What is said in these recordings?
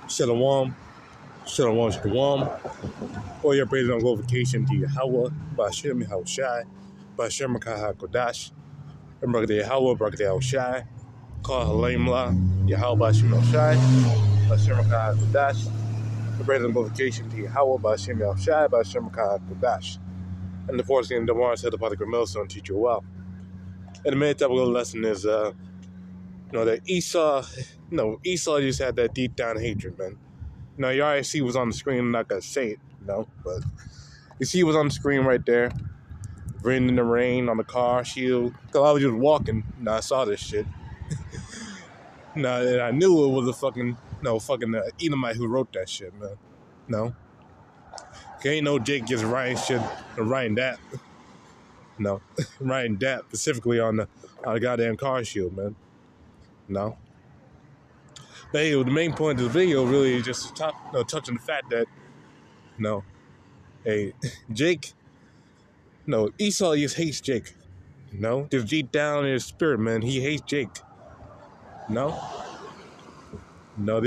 Shalom, Shalom, Shalom. All your praise and glorification to Yahawah, BAHASHAM, YAHAWASHI, BAHASHAM, QADASH, Barak Yahawah, Barak YAHAWASHI, HALAHYAM, YAHAWASHI, BAHASHAM, QADASH, the praise and glorification to Yahawah, BAHASHAM, YAHAWASHI, BAHASHAM, QADASH. And the fourth thing, the one said the particle millstone teach you well. And the main topic of the lesson is, that Esau just had that deep down hatred, man. Now, you already see what's on the screen. I'm not going to say it, but you see what's on the screen right there. Written in the rain on the car shield. Because I was just walking, and I saw this shit. And I knew it was a fucking Edomite who wrote that shit, man. No. Ain't no Jake just writing shit and writing that. No. Writing that specifically on the goddamn car shield, man. No. But hey, the main point of the video really is just to touch on the fact that, Jake, Esau just hates Jake. Just deep down in his spirit, man, he hates Jake. They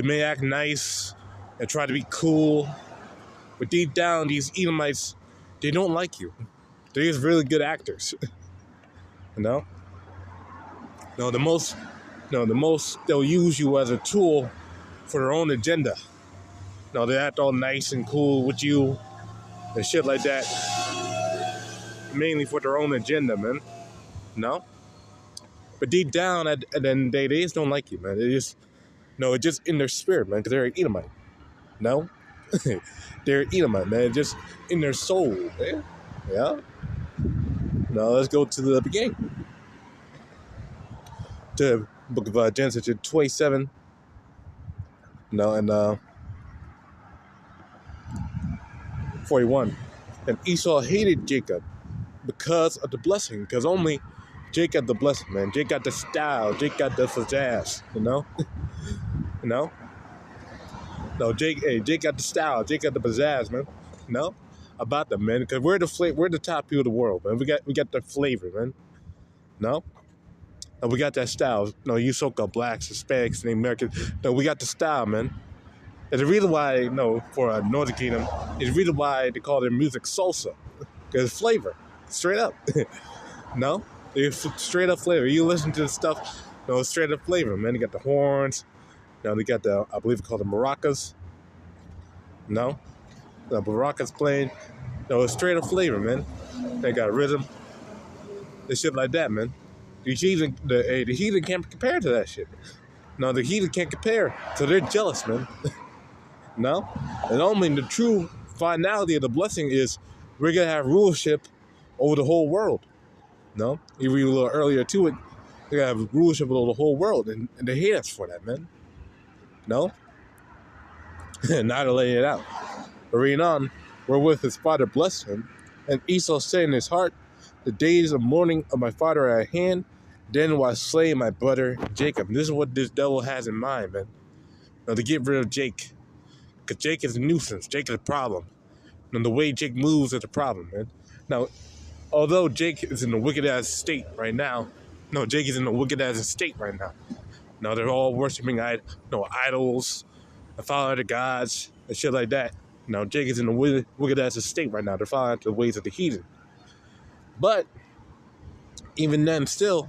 may act nice and try to be cool, but deep down, these Edomites, they don't like you. They're just really good actors. The most they'll use you as a tool for their own agenda. They act all nice and cool with you and shit like that, mainly for their own agenda, man. But deep down, at the end of the day, they just don't like you, man. They just, it's just in their spirit, man, because they're an Edomite. They're Edomite, man, just in their soul, man. Yeah. Now let's go to the beginning. To the book of Genesis 27. And 41. And Esau hated Jacob because of the blessing, because only Jake got the blessing, man. Jake got the style. Jake got the pizzazz, Jake got the style. Jake got the pizzazz, man. About them, man. Because we're the top people of the world, man. We got the flavor, man. And we got that style. You so-called blacks, Hispanics, and Americans. We got the style, man. And the reason why, for a Northern Kingdom, is the reason why they call their music salsa. Because it's flavor. Straight up. It's straight up flavor. You listen to the stuff, straight up flavor, man. They got the horns. They got I believe it's called the maracas. The maracas playing. It's straight up flavor, man. They got rhythm. And shit like that, man. The heathen can't compare to that shit. The heathen can't compare. So they're jealous, man. And only the true finality of the blessing is we're going to have rulership over the whole world. You read a little earlier to it, they got to have rulership over the whole world. And they hate us for that, man. Now to lay it out. But reading on, wherewith his father blessed him, and Esau said in his heart, the days of mourning of my father are at hand, then will I slay my brother Jacob. This is what this devil has in mind, man. To get rid of Jake. Because Jake is a nuisance. Jake is a problem. And the way Jake moves is a problem, man. Now, although Jake is in a wicked-ass state right now, Jake is in a wicked-ass state right now. They're all worshiping idols, and following the gods, and shit like that. Jake is in a wicked-ass state right now. They're following the ways of the heathen. But, even then, still,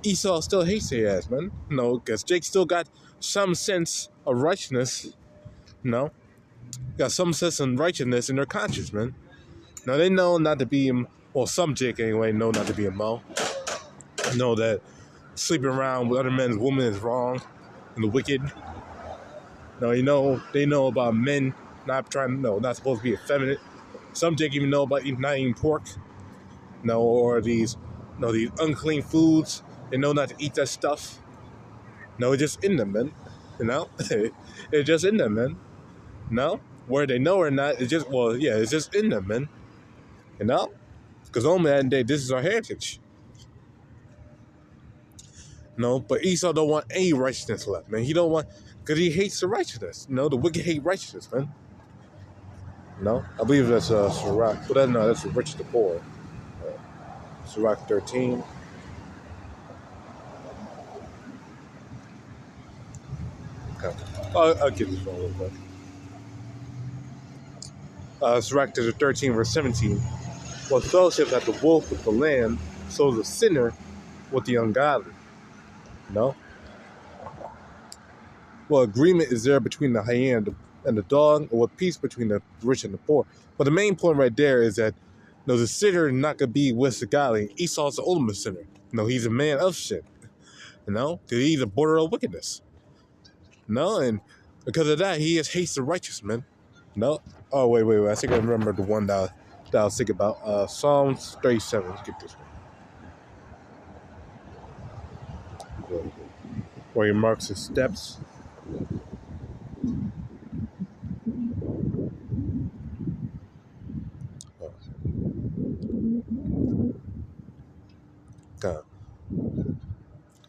Esau still hates their ass, man. Because Jake still got some sense of righteousness, got some sense of righteousness in their conscience, man. They know not to be, some Jake anyway know not to be a Mo. Know that sleeping around with other men's women is wrong and the wicked. They know about men not supposed to be effeminate. Some Jake even know about not eating pork. Or these unclean foods. They know not to eat that stuff. It's just in them, man. It's just in them, man. Where they know or not, it's just in them, man. Because only that day, this is our heritage. But Esau don't want any righteousness left, man. He don't want, because he hates the righteousness. The wicked hate righteousness, man. I believe that's Sirach. But that's the rich the poor. Sirach 13. I'll get this one a little bit. Sirach 13, verse 17. What fellowship hath the wolf with the lamb, so the sinner with the ungodly? No? What agreement is there between the hyena and the dog, or what peace between the rich and the poor? But the main point right there is that the sinner is not going to be with the godly. Esau's the ultimate sinner. He's a man of sin. Because he's a border of wickedness. And because of that, he hates the righteous, man. Oh, wait. I think I remember the one that I was thinking about. Psalms 37. Let's get this one. Where he marks his steps.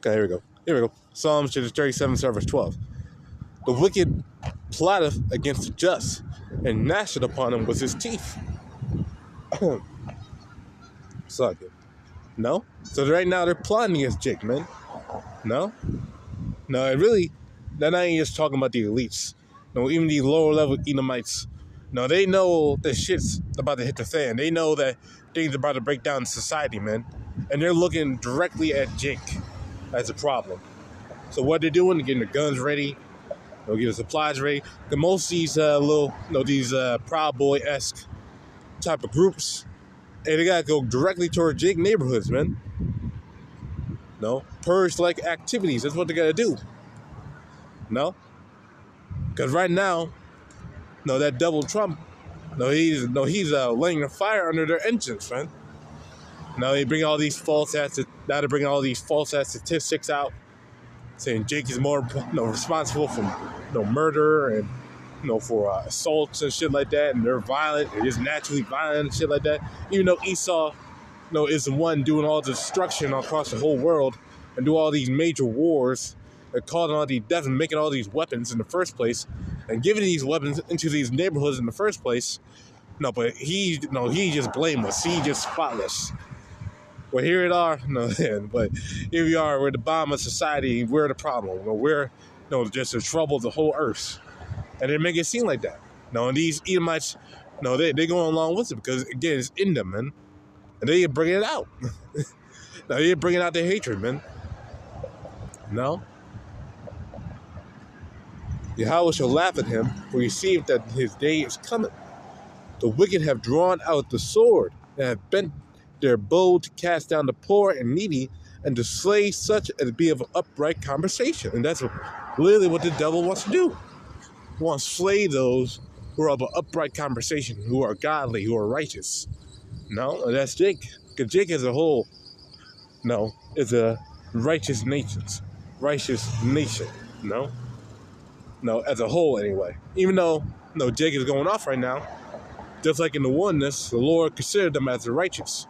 Okay, here we go. Psalms 37, verse 12. The wicked plotteth against the just, and gnasheth upon him with his teeth. Suck it. No? So right now they're plotting against Jake, man. No, it really, they're not even just talking about the elites. Even the lower level Edomites. They know that shit's about to hit the fan. They know that things are about to break down in society, man. And they're looking directly at Jake as a problem. So what they're doing, they're getting their guns ready. They'll get the supplies ready. The most of these these Proud Boy-esque type of groups, and they gotta go directly toward Jake neighborhoods, man. Purge-like activities. That's what they gotta do. Because right now, that devil Trump, he's laying a fire under their engines, man. They bring all these false ass statistics out, saying Jake is more responsible for murder and for assaults and shit like that, and they're violent, they're just naturally violent and shit like that. Even though Esau is the one doing all the destruction across the whole world and do all these major wars and causing all these deaths and making all these weapons in the first place and giving these weapons into these neighborhoods in the first place. But he's just blameless. He's just spotless. Well, here it are. But here we are. We're the bomb of society. We're the problem. We're just the trouble of the whole earth. And they make it seem like that. And these Edomites, they going along with it because, again, it's in them, man. And they bringing it out. They're bringing out their hatred, man. Yahweh shall laugh at him, for he seeth that his day is coming. The wicked have drawn out the sword, and have bent their bow to cast down the poor and needy, and to slay such as be of upright conversation. And that's literally what the devil wants to do. He wants to slay those who are of an upright conversation, who are godly, who are righteous. And that's Jake. Because Jake as a whole, is a righteous nation. As a whole anyway. Even though, Jake is going off right now, just like in the oneness, the Lord considered them as the righteous.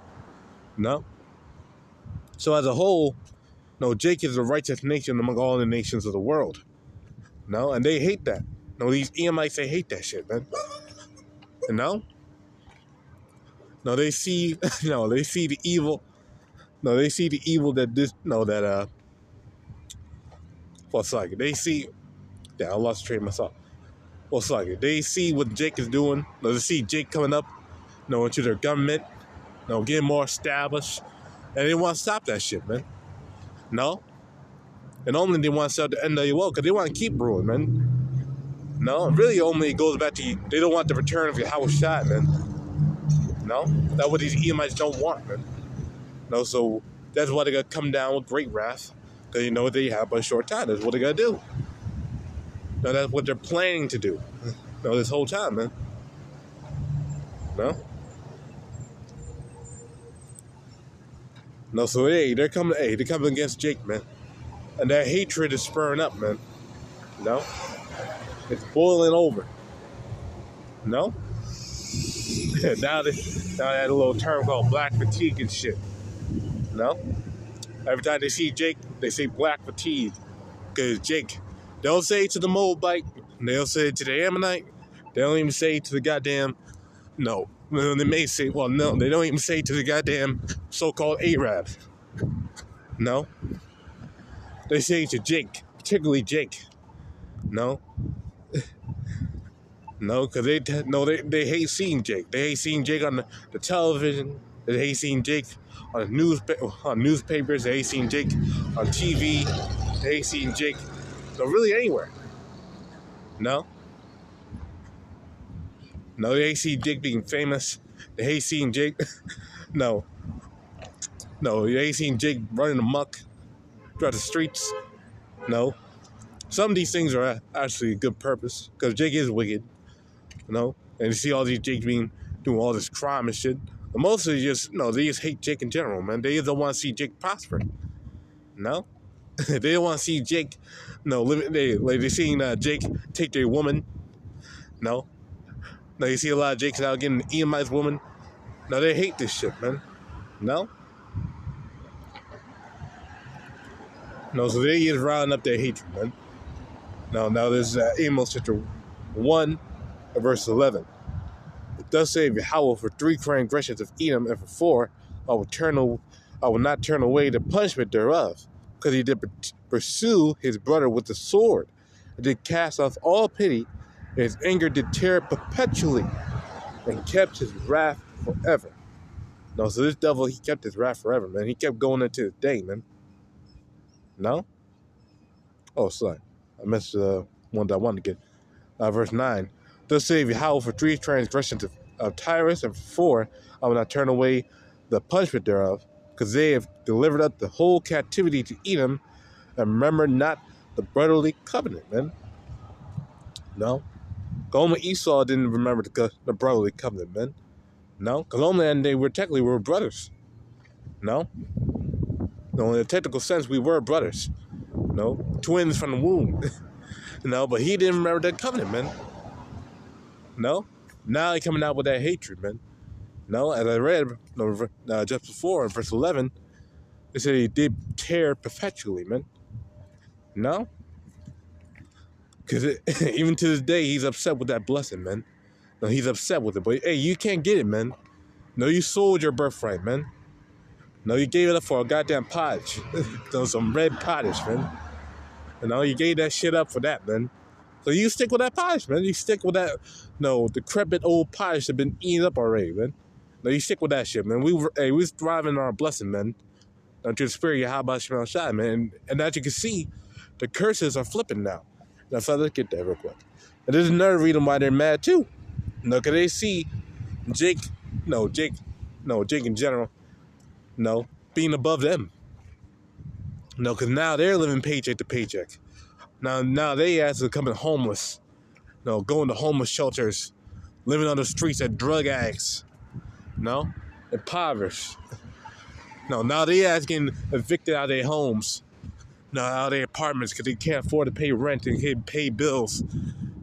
So as a whole, Jake is a righteous nation among all the nations of the world. And they hate that. These Edomites, they hate that shit, man. They see, they see the evil. They see the evil that they see. Yeah, I lost the train of myself. They see what Jake is doing. They see Jake coming up, into their government, getting more established, and they want to stop that shit, man. And only they want to stop the NWO because they want to keep ruling, man. Really only it goes back to they don't want the return of YAHAWASHI, man. That's what these Edomites don't want, man. So that's why they got to come down with great wrath because they have but a short time. That's what they got to do. That's what they're planning to do. This whole time, man. So they're coming against Jake, man. And that hatred is spurring up, man. It's boiling over. Now they had a little term called black fatigue and shit. Every time they see Jake, they say black fatigue. Because Jake, they'll say it to the Moabite, they'll say it to the Ammonite, they don't even say it to the goddamn, they may say, they don't even say it to the goddamn so-called Arab. They say it to Jake, particularly Jake. No, no, because they hate seeing Jake. They hate seeing Jake on the television. They hate seeing Jake on newspapers. They hate seeing Jake on TV. They hate seeing Jake, so really anywhere. No, no, they hate seeing Jake being famous. They hate seeing Jake. No, no, they hate seeing Jake running amok throughout the streets. No, some of these things are actually a good purpose because Jake is wicked. And you see all these Jake doing all this crime and shit. But mostly they just hate Jake in general, man. They just don't want to see Jake prosper. No, they don't want to see Jake. Living. They seeing Jake take their woman. No, you see a lot of Jakes out getting Edomite's woman. No, they hate this shit, man. No, so they just rounding up their hatred, man. Now there's Amos chapter 1, verse 11. Thus saith Yahawah, for 3 transgressions of Edom, and for 4, I will not turn away the punishment thereof, because he did pursue his brother with the sword, and did cast off all pity, and his anger did tear perpetually, and kept his wrath forever. So this devil, he kept his wrath forever, man. He kept going into the day, man. No? Oh, sorry. I missed the one that I wanted to get. Verse 9. Thus saith Yahawah, for 3 transgressions of Tyrus, and for 4, I will not turn away the punishment thereof, because they have delivered up the whole captivity to Edom, and remember not the brotherly covenant, man. No. Gomer and Esau didn't remember the brotherly covenant, man. No. Because only they were technically brothers. No. In a technical sense, we were brothers. Twins from the womb. But he didn't remember that covenant, man. Now they're coming out with that hatred, man. As I read just before in verse 11, it said he did tear perpetually, man. Because even to this day, he's upset with that blessing, man. He's upset with it. But, hey, you can't get it, man. You sold your birthright, man. You gave it up for a goddamn pottage. Some red pottage, man. You gave that shit up for that, man. So you stick with that pottage, man. You stick with that, decrepit old pottage that been eaten up already, man. You stick with that shit, man. We was thriving on our blessing, man. To the spirit of YAHAWASHI, man. And as you can see, the curses are flipping now. So let's get that real quick. And there's another reason why they're mad too. Because they see Jake in general, being above them. Because now they're living paycheck to paycheck. Now they actually becoming homeless. Going to homeless shelters, living on the streets as drug addicts. Impoverished. Now they actually getting evicted out of their homes. Out of their apartments because they can't afford to pay rent and can't pay bills.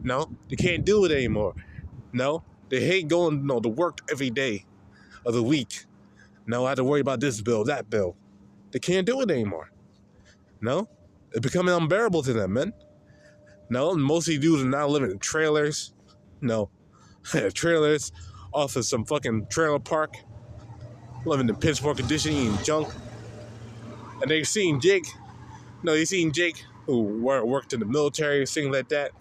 They can't do it anymore. They hate going to work every day of the week. I have to worry about this bill, that bill. They can't do it anymore. It's becoming unbearable to them, man. Most of these dudes are now living in trailers. Trailers off of some fucking trailer park. Living in piss poor condition, eating junk. And they've seen Jake. You've seen Jake, who worked in the military, things like that.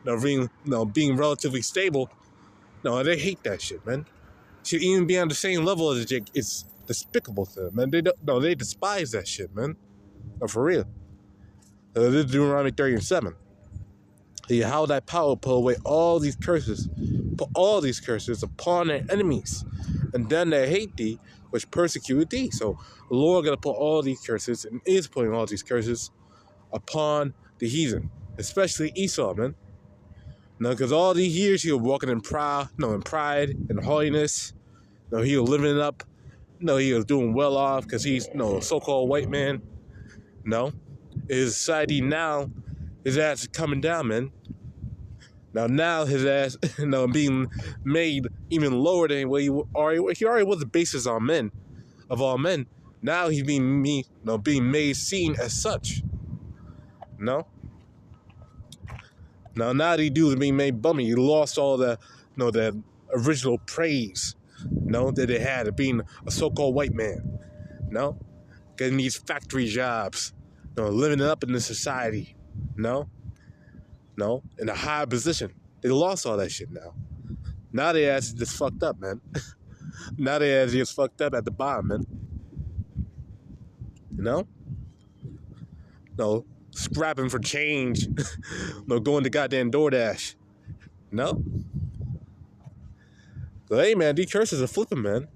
Being relatively stable. They hate that shit, man. To even be on the same level as Jake, it's despicable to them, man. They despise that shit, man. For real. This is Deuteronomy 30:7. How thy power put away all these curses, put all these curses upon their enemies, and then they hate thee, which persecuted thee. So the Lord got to put all these curses, and is putting all these curses upon the heathen, especially Esau, man. Because all these years he was walking in pride, and holiness. He was living it up. He was doing well off because he's a so-called white man. His society now, his ass is coming down, man. Now his ass, being made even lower than what he already was the basis of all men. Now he's being made seen as such. Now these dudes are being made bummy. He lost all the original praise, that they had of being a so-called white man. Getting these factory jobs, living it up in the society. No, in a high position. They lost all that shit now. Now they ass is just fucked up, man. Now they ass is fucked up at the bottom, man. You know? No, scrapping for change. No, going to goddamn DoorDash. No? So, hey, man, these curses are flipping, man.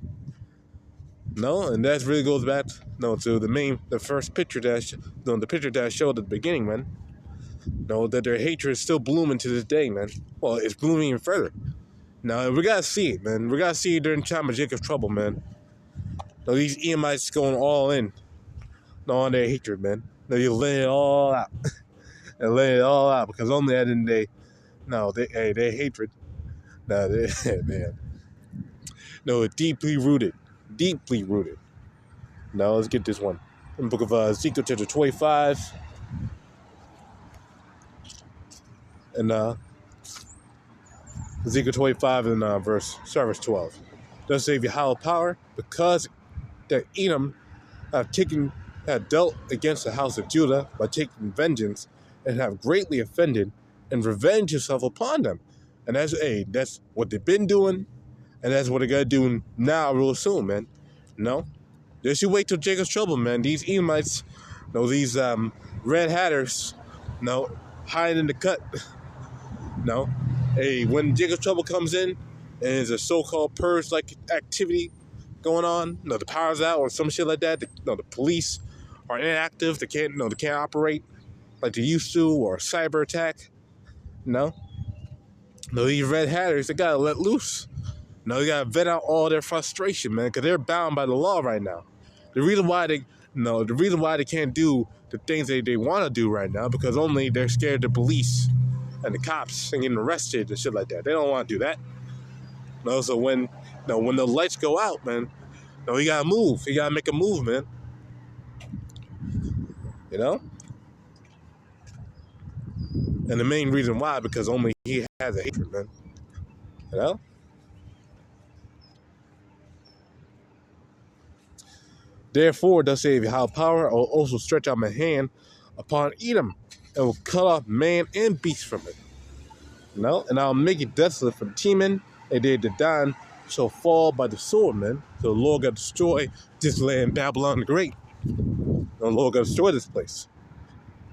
No, and that really goes back, to the first picture the picture that I showed at the beginning, man. No, that their hatred is still blooming to this day, man. Well, it's blooming even further. Now, we gotta see it, man. We gotta see it during the time of Jacob's trouble, man. Now, these Edomites going all in on their hatred, man. Now, you lay it all out. And lay it all out, because only at the end of the day, their hatred, man. No, it's deeply rooted. Deeply rooted. Now, let's get this one. In the book of Ezekiel chapter 25. And Ezekiel 25 and verse 12. Thus saith Yahawah power, because that Edom have dealt against the house of Judah by taking vengeance, and have greatly offended, and revenged himself upon them. And that's what they've been doing, and that's what they're gonna do now real soon, man. No? Just you wait till Jacob's trouble, man. These Edomites, these red hatters, hiding in the cut. No. Hey, when Jacob's trouble comes in, and there's a so-called purge-like activity going on, the power's out or some shit like that, the police are inactive, they can't operate like they used to, or a cyber attack. These red hatters, they gotta let loose. They gotta vet out all their frustration, man, because they're bound by the law right now. The reason why they can't do the things they want to do right now, because only they're scared of the police and the cops and getting arrested and shit like that. They don't want to do that. So when the lights go out, man, you gotta move. You gotta make a move, man. And the main reason why, because only he has a hatred, man. Therefore, thus saith Yahawah power, I will also stretch out my hand upon Edom, and will cut off man and beast from it. And I'll make it desolate from Teman, and they Dedan shall fall by the sword, man. So the Lord got to destroy this land, Babylon the Great. The Lord got to destroy this place.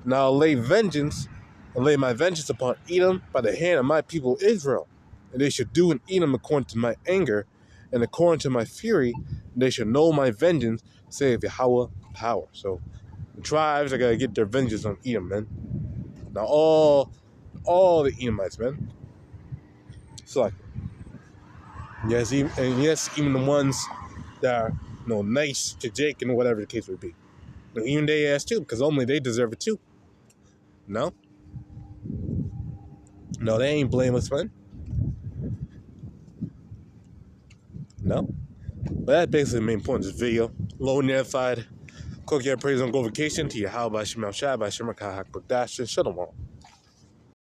Now I'll lay my vengeance upon Edom by the hand of my people Israel. And they shall do in Edom according to my anger, and according to my fury, and they shall know my vengeance, saith Yahawah power. So the tribes are going to get their vengeance on Edom, man. Now all the Edomites, man. So like, yes, even the ones that are nice to Jake and whatever the case would be. Even they ass too, because only they deserve it too. No, they ain't blameless, man. No. But that's basically the main point of this video. Low and edified. Cook your praise on glorification to Yahawah by Shem Shai by Shem QADASH. Shalom.